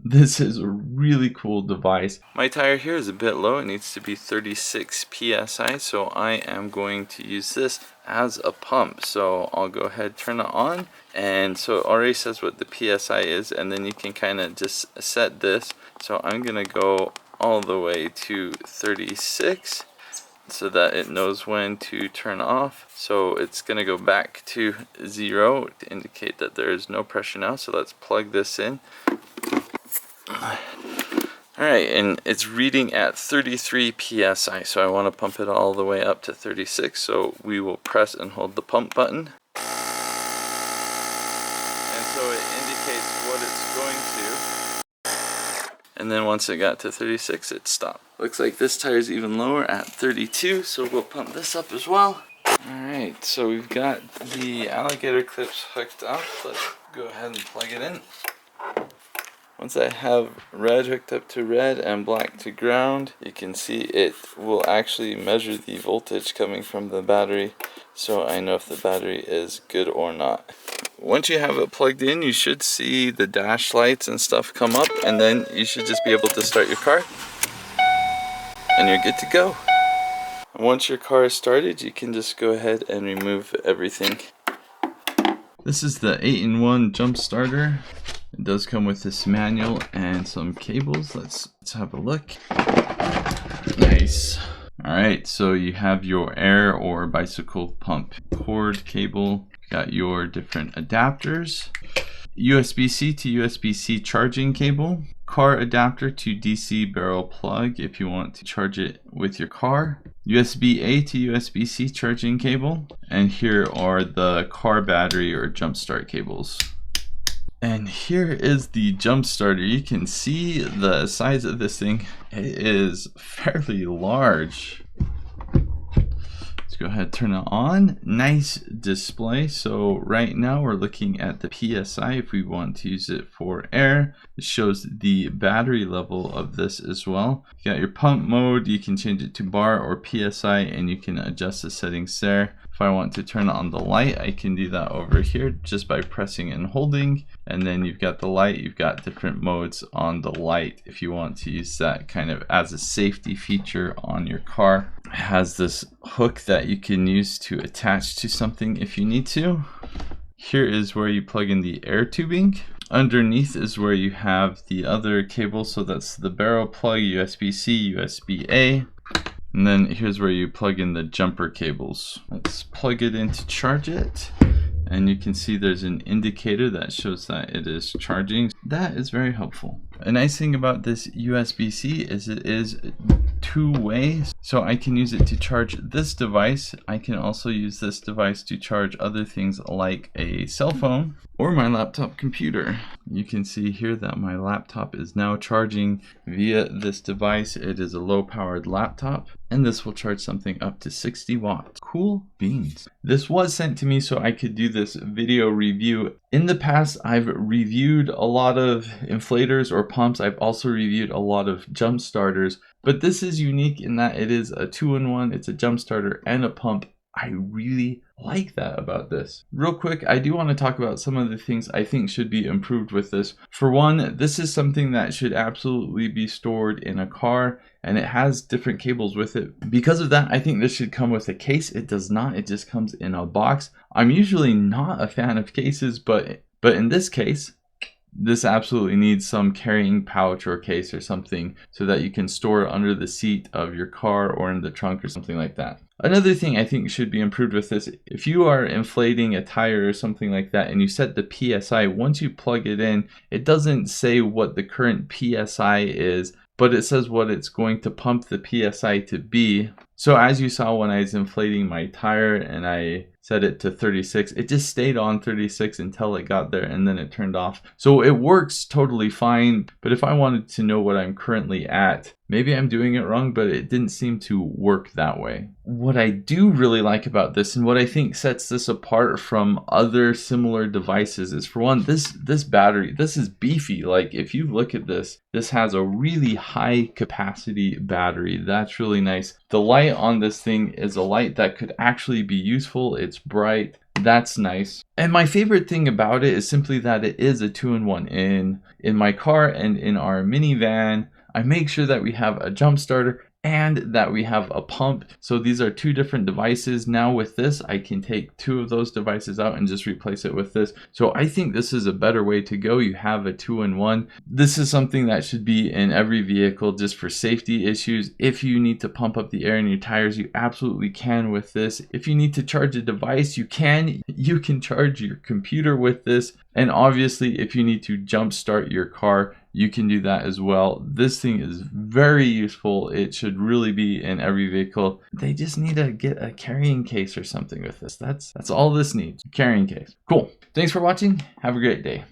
This is a really cool device. My tire here is a bit low. It needs to be 36 psi, so I am going to use this as a pump. So I'll go ahead, turn it on, and so it already says what the psi is, and then you can kind of just set this. So I'm gonna go all the way to 36 so that it knows when to turn off. So it's gonna go back to 0 to indicate that there is no pressure now. So let's plug this in. Alright, and it's reading at 33 psi, so I want to pump it all the way up to 36, so we will press and hold the pump button. And so it indicates what it's going to. And then once it got to 36, it stopped. Looks like this tire is even lower at 32, so we'll pump this up as well. Alright, so we've got the alligator clips hooked up. Let's go ahead and plug it in. Once I have red hooked up to red and black to ground, you can see it will actually measure the voltage coming from the battery, so I know if the battery is good or not. Once you have it plugged in, you should see the dash lights and stuff come up, and then you should just be able to start your car and you're good to go. Once your car is started, you can just go ahead and remove everything. This is the 8-in-1 jump starter. It does come with this manual and some cables. Let's have a look. Nice. Alright, so you have your air or bicycle pump cord cable. Got your different adapters. USB-C to USB-C charging cable. Car adapter to DC barrel plug if you want to charge it with your car. USB-A to USB-C charging cable. And here are the car battery or jump start cables. And here is the jump starter. You can see the size of this thing. It is fairly large. Let's go ahead and turn it on. Nice display. So right now we're looking at the PSI. If we want to use it for air, it shows the battery level of this as well. You got your pump mode. You can change it to bar or PSI, and you can adjust the settings there. If I want to turn on the light, I can do that over here just by pressing and holding. And then you've got the light, you've got different modes on the light if you want to use that kind of as a safety feature on your car. It has this hook that you can use to attach to something if you need to. Here is where you plug in the air tubing. Underneath is where you have the other cable, so that's the barrel plug, USB-C, USB-A. And then here's where you plug in the jumper cables. Let's plug it in to charge it. And you can see there's an indicator that shows that it is charging. That is very helpful. A nice thing about this USB-C is it is two-way. So I can use it to charge this device. I can also use this device to charge other things like a cell phone or my laptop computer. You can see here that my laptop is now charging via this device. It is a low-powered laptop, and this will charge something up to 60 watts. Cool beans. This was sent to me so I could do this video review. In the past, I've reviewed a lot of inflators or pumps. I've also reviewed a lot of jump starters, but this is unique in that it is a 2-in-1. It's a jump starter and a pump. I really like that about this. Real quick, I do want to talk about some of the things I think should be improved with this. For one, this is something that should absolutely be stored in a car, and it has different cables with it. Because of that, I think this should come with a case. It does not. It just comes in a box. I'm usually not a fan of cases, but in this case, this absolutely needs some carrying pouch or case or something so that you can store it under the seat of your car or in the trunk or something like that. Another thing I think should be improved with this, if you are inflating a tire or something like that and you set the PSI, once you plug it in, it doesn't say what the current PSI is, but it says what it's going to pump the PSI to be. So as you saw when I was inflating my tire and I set it to 36, it just stayed on 36 until it got there and then it turned off. So it works totally fine, but if I wanted to know what I'm currently at, maybe I'm doing it wrong, but it didn't seem to work that way. What I do really like about this and what I think sets this apart from other similar devices is, for one, this battery, this is beefy. Like if you look at this, this has a really high capacity battery. That's really nice. The light on this thing is a light that could actually be useful. It's bright. That's nice. And my favorite thing about it is simply that it is a 2-in-1. In my car and in our minivan, I make sure that we have a jump starter and that we have a pump. So these are two different devices. Now with this, I can take two of those devices out and just replace it with this. So I think this is a better way to go. You have a 2-in-1. This is something that should be in every vehicle just for safety issues. If you need to pump up the air in your tires, you absolutely can with this. If you need to charge a device, you can. You can charge your computer with this. And obviously, if you need to jump start your car, you can do that as well. This thing is very useful. It should really be in every vehicle. They just need to get a carrying case or something with this. That's all this needs, a carrying case. Cool. Thanks for watching. Have a great day.